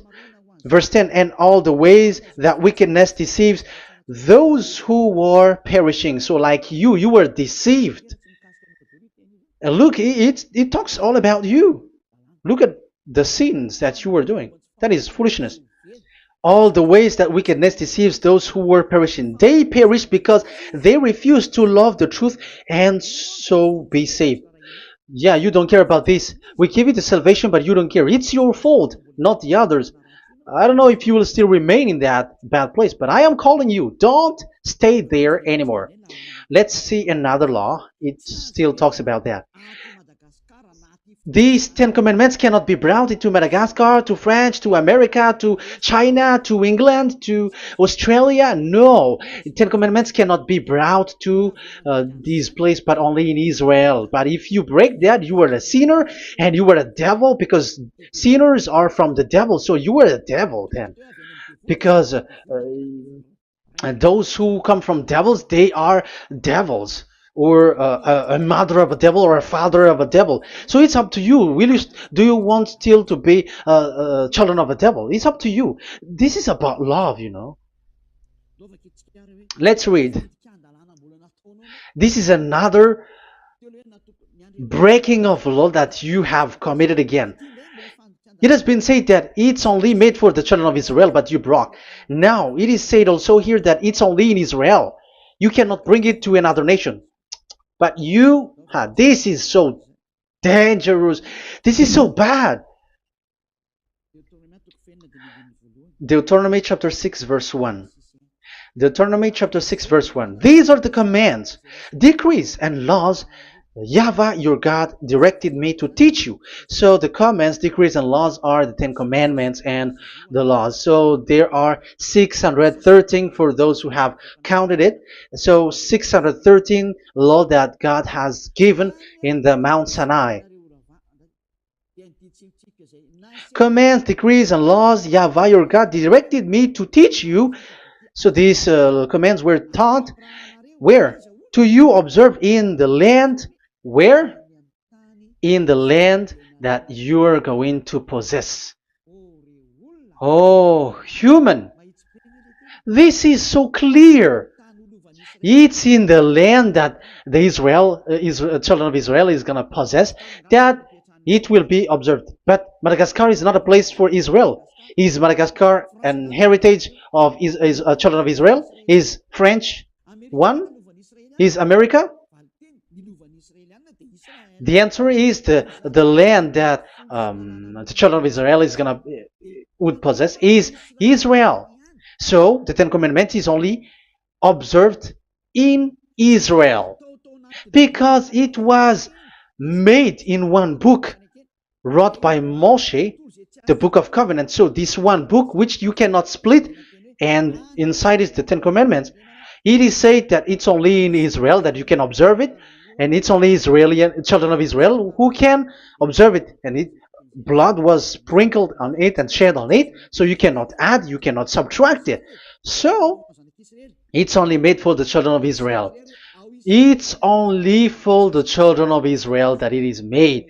Verse 10, and all the ways that wickedness deceives those who were perishing. So like you were deceived. And look, it talks all about you. Look at the sins that you were doing. That is foolishness. All the ways that wickedness deceives those who were perishing. They perish because they refuse to love the truth and so be saved. Yeah, you don't care about this. We give you the salvation, but you don't care. It's your fault, not the others. I don't know if you will still remain in that bad place, but I am calling you. Don't stay there anymore. Let's see another law. It still talks about that. These Ten Commandments cannot be brought into Madagascar, to France, to America, to China, to England, to Australia. No, Ten Commandments cannot be brought to these places, but only in Israel. But if you break that, you are a sinner and you are a devil, because sinners are from the devil. So you are a devil then, because and those who come from devils, they are devils, or a mother of a devil, or a father of a devil. So it's up to you. Do you want still to be children of a devil? It's up to you. This is about love, you know. Let's read. This is another breaking of law that you have committed again. It has been said that it's only made for the children of Israel, but you broke. Now, it is said also here that it's only in Israel. You cannot bring it to another nation. But this is so dangerous. This is so bad. Deuteronomy chapter 6, verse 1. Deuteronomy chapter 6, verse 1. These are the commands, decrees, and laws YAHVAH, your God, directed me to teach you. So the commands, decrees, and laws are the Ten Commandments and the laws. So there are 613 for those who have counted it. So 613 law that God has given in the Mount Sinai. Commands, decrees, and laws YAHVAH, your God, directed me to teach you. So these commands were taught where? To you observe in the land. Where? In the land that you are going to possess. Oh, human. This is so clear. It's in the land that the children of Israel is going to possess, that it will be observed. But Madagascar is not a place for Israel. Is Madagascar an heritage of children of Israel? Is French one? Is America? The answer is the land that the children of Israel would possess is Israel. So the Ten Commandments is only observed in Israel, because it was made in one book wrote by Moshe, the Book of Covenant. So this one book, which you cannot split, and inside is the Ten Commandments. It is said that it's only in Israel that you can observe it, and it's only children of Israel who can observe it. And blood was sprinkled on it and shed on it, so you cannot add, you cannot subtract it. So it's only made for the children of Israel. It's only for the children of Israel that it is made.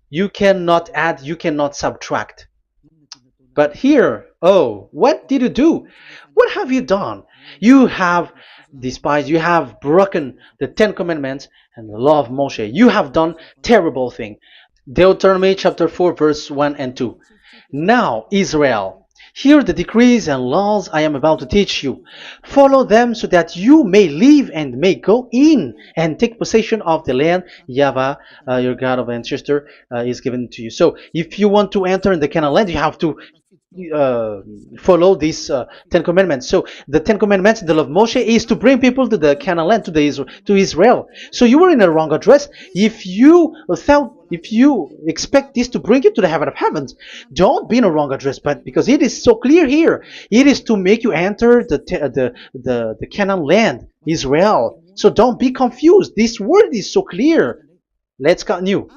You cannot add, you cannot subtract. But here, what did you do? What have you done? You have despised, you have broken the Ten Commandments and the law of Moshe. You have done terrible thing. Deuteronomy chapter 4, verse 1 and 2. Now, Israel, hear the decrees and laws I am about to teach you. Follow them so that you may live and may go in and take possession of the land YAHVAH, your God of ancestor, is given to you. So if you want to enter in the Canaan land, you have to follow these Ten Commandments. So the Ten Commandments, the law of Moshe, is to bring people to the Canaan land, to Israel. So you were in the wrong address. If you expect this to bring you to the heaven of heavens, don't be in a wrong address. But because it is so clear here, it is to make you enter the Canaan land, Israel. So don't be confused. This word is so clear. Let's continue.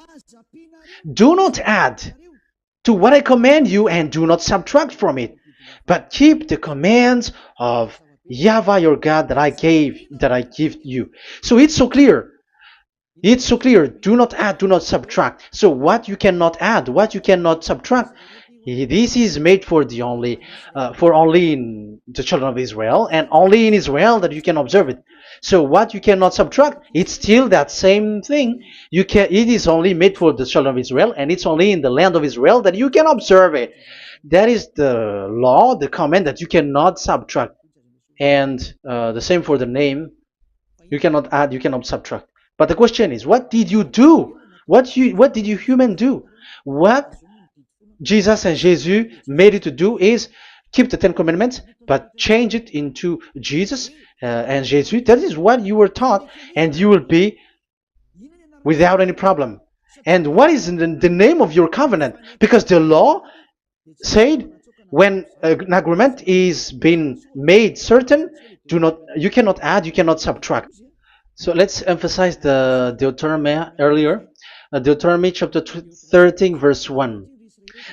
Do not add to what I command you, and do not subtract from it, but keep the commands of Yahweh your God that I give you. So it's so clear. It's so clear. Do not add, do not subtract. So what you cannot add, what you cannot subtract, this is made for only in the children of Israel, and only in Israel that you can observe it. So what you cannot subtract, it's still that same thing. You can. It is only made for the children of Israel, and it's only in the land of Israel that you can observe it. That is the law, the command that you cannot subtract, and the same for the name. You cannot add, you cannot subtract. But the question is, what did you do? What did you human do? What Jesus and Jesus made you to do is keep the Ten Commandments, but change it into Jesus and Jesus. That is what you were taught, and you will be without any problem. And what is the name of your covenant? Because the law said when an agreement is being made certain, you cannot add, you cannot subtract. So let's emphasize the Deuteronomy earlier. Deuteronomy chapter 13 verse 1.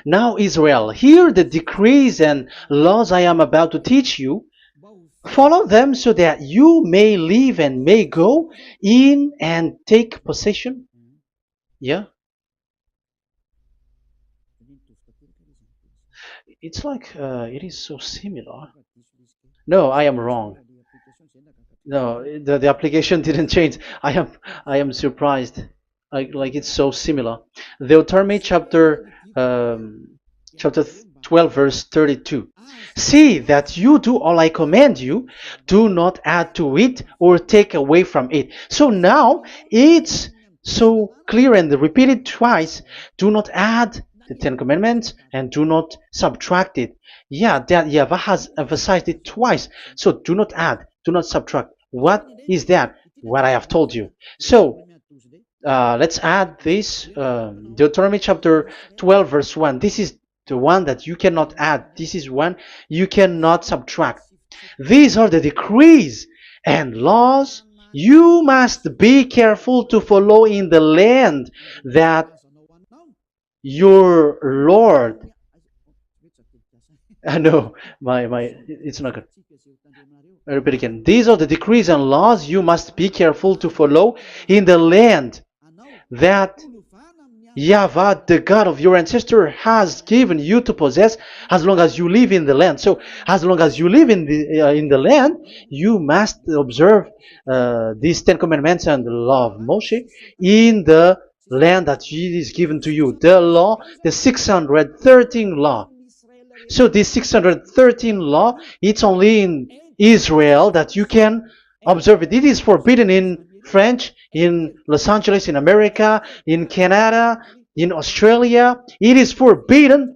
Now Israel, hear the decrees and laws I am about to teach you. Follow them so that you may live and may go in and take possession. Yeah, it's like it is so similar. No, I am wrong. No, the application didn't change. I am surprised. Like it's so similar. Deuteronomy chapter 12 verse 32. See that you do all I command you, do not add to it or take away from it. So now it's so clear and repeated twice. Do not add the Ten Commandments and do not subtract it. Yeah, that Yahweh has emphasized it twice. So do not add, do not subtract. What is that? What I have told you. So let's add this Deuteronomy chapter 12 verse 1. This is the one that you cannot add. This is one you cannot subtract. These are the decrees and laws you must be careful to follow in the land that your Lord. No, it's not good. I repeat again. These are the decrees and laws you must be careful to follow in the land that Yahweh, the God of your ancestor, has given you to possess as long as you live in the land. So, as long as you live in the land, you must observe these Ten Commandments and the law of Moshe in the land that is given to you. The law, the 613 law. So this 613 law, it's only in Israel that you can observe it. It is forbidden in French, in Los Angeles, in America, in Canada, in Australia. It is forbidden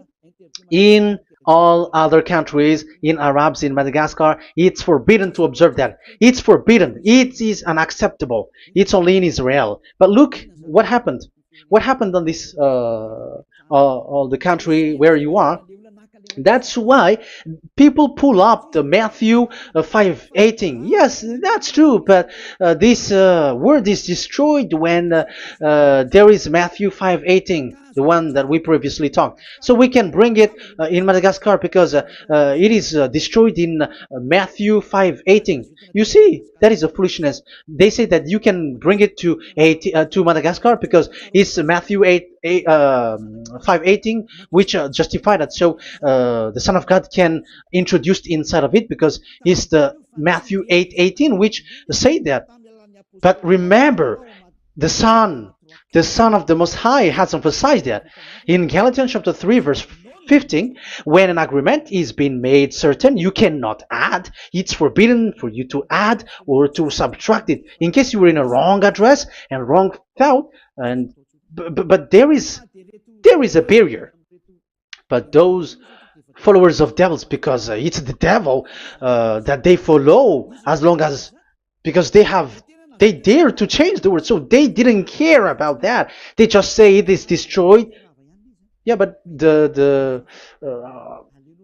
in all other countries, in Arabs, in Madagascar. It's forbidden to observe that. It's forbidden. It is unacceptable. It's only in Israel. But look what happened. What happened on this the country where you are? That's why people pull up the Matthew 5:18. Yes, that's true, but this word is destroyed when there is Matthew 5:18, the one that we previously talked. So we can bring it in Madagascar because it is destroyed in Matthew 5:18. You see, that is a foolishness. They say that you can bring it to Madagascar because it's Matthew 5:18, which justify that. So the Son of God can introduce inside of it because it's the Matthew 8:18 which say that. But remember, the Son of the Most High has emphasized that in Galatians chapter 3 verse 15, when an agreement is being made certain, you cannot add. It's forbidden for you to add or to subtract it. In case you were in a wrong address and wrong thought, and but there is a barrier. But those followers of devils, because it's the devil that they follow, as long as because they dare to change the word, so they didn't care about that. They just say it is destroyed. Yeah, but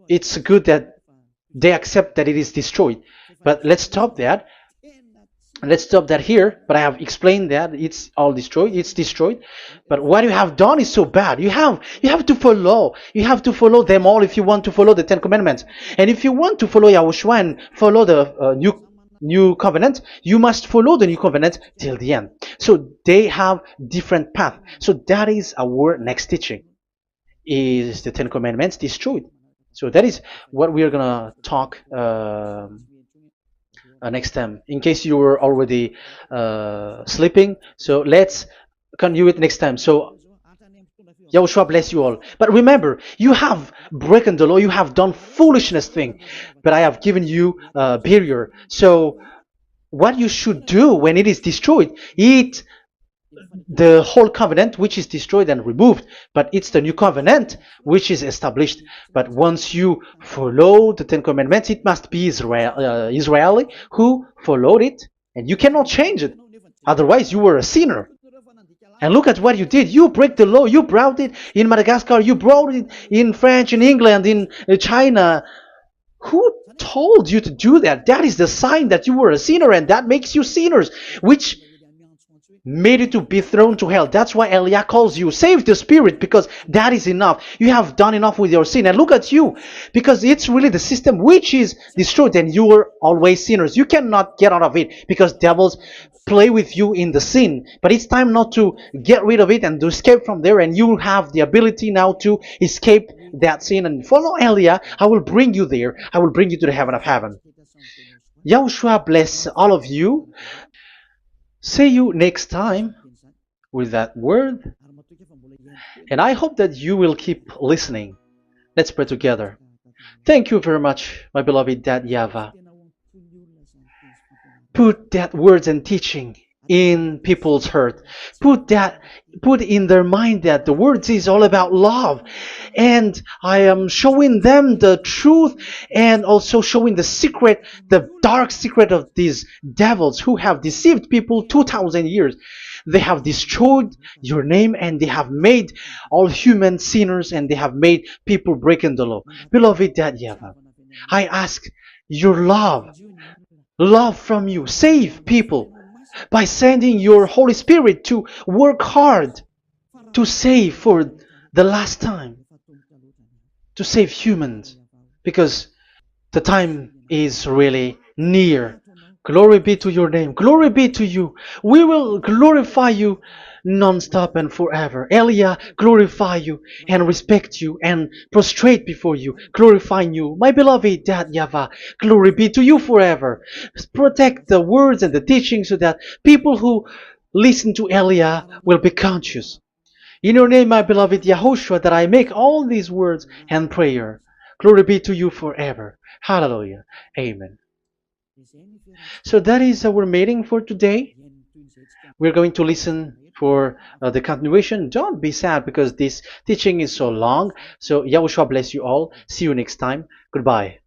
it's good that they accept that it is destroyed. But let's stop that. Let's stop that here, but I have explained that it's all destroyed, it's destroyed. But what you have done is so bad. You have to follow them all if you want to follow the Ten Commandments. And if you want to follow Yahushua and follow the new covenant, you must follow the new covenant till the end. So they have different path. So that is our next teaching, is the Ten Commandments destroyed. So that is what we are gonna talk next time, in case you were already sleeping. So let's continue it next time. So Yahushua bless you all. But remember, you have broken the law, you have done foolishness thing, but I have given you a barrier. So what you should do when it is destroyed, it the whole covenant which is destroyed and removed, but it's the new covenant which is established. But once you follow the Ten Commandments, it must be Israeli who followed it, and you cannot change it. Otherwise, you were a sinner. And look at what you did. You break the law. You brought it in Madagascar. You brought it in France, in England, in China. Who told you to do that? That is the sign that you were a sinner, and that makes you sinners, which made you to be thrown to hell. That's why Elia calls you. Save the spirit, because that is enough. You have done enough with your sin. And look at you, because it's really the system which is destroyed, and you were always sinners. You cannot get out of it, because devils play with you in the sin. But it's time not to get rid of it and to escape from there, and you have the ability now to escape that sin and follow Elia. I will bring you there. I will bring you to the heaven of heaven. Yahushua bless all of you. See you next time with that word. And I hope that you will keep listening. Let's pray together. Thank you very much, my beloved Dad YAHVAH. Put that words and teaching in people's heart. Put in their mind that the words is all about love. And I am showing them the truth, and also showing the secret, the dark secret of these devils who have deceived people 2,000 years. They have destroyed your name, and they have made all human sinners, and they have made people breaking the law. Beloved Dad YAHVAH, I ask your love from you. Save people by sending your Holy Spirit to work hard to save for the last time, to save humans, because the time is really near. Glory be to your name. Glory be to you. We will glorify you non-stop and forever. Elia, glorify you and respect you and prostrate before you, glorifying you. My beloved Dad YAHVAH, glory be to you forever. Protect the words and the teaching so that people who listen to Elia will be conscious. In your name, my beloved YAHOSHUAH, that I make all these words and prayer. Glory be to you forever. Hallelujah. Amen. So that is our meeting for today. We're going to listen for the continuation. Don't be sad because this teaching is so long. So Yahushua bless you all. See you next time. Goodbye.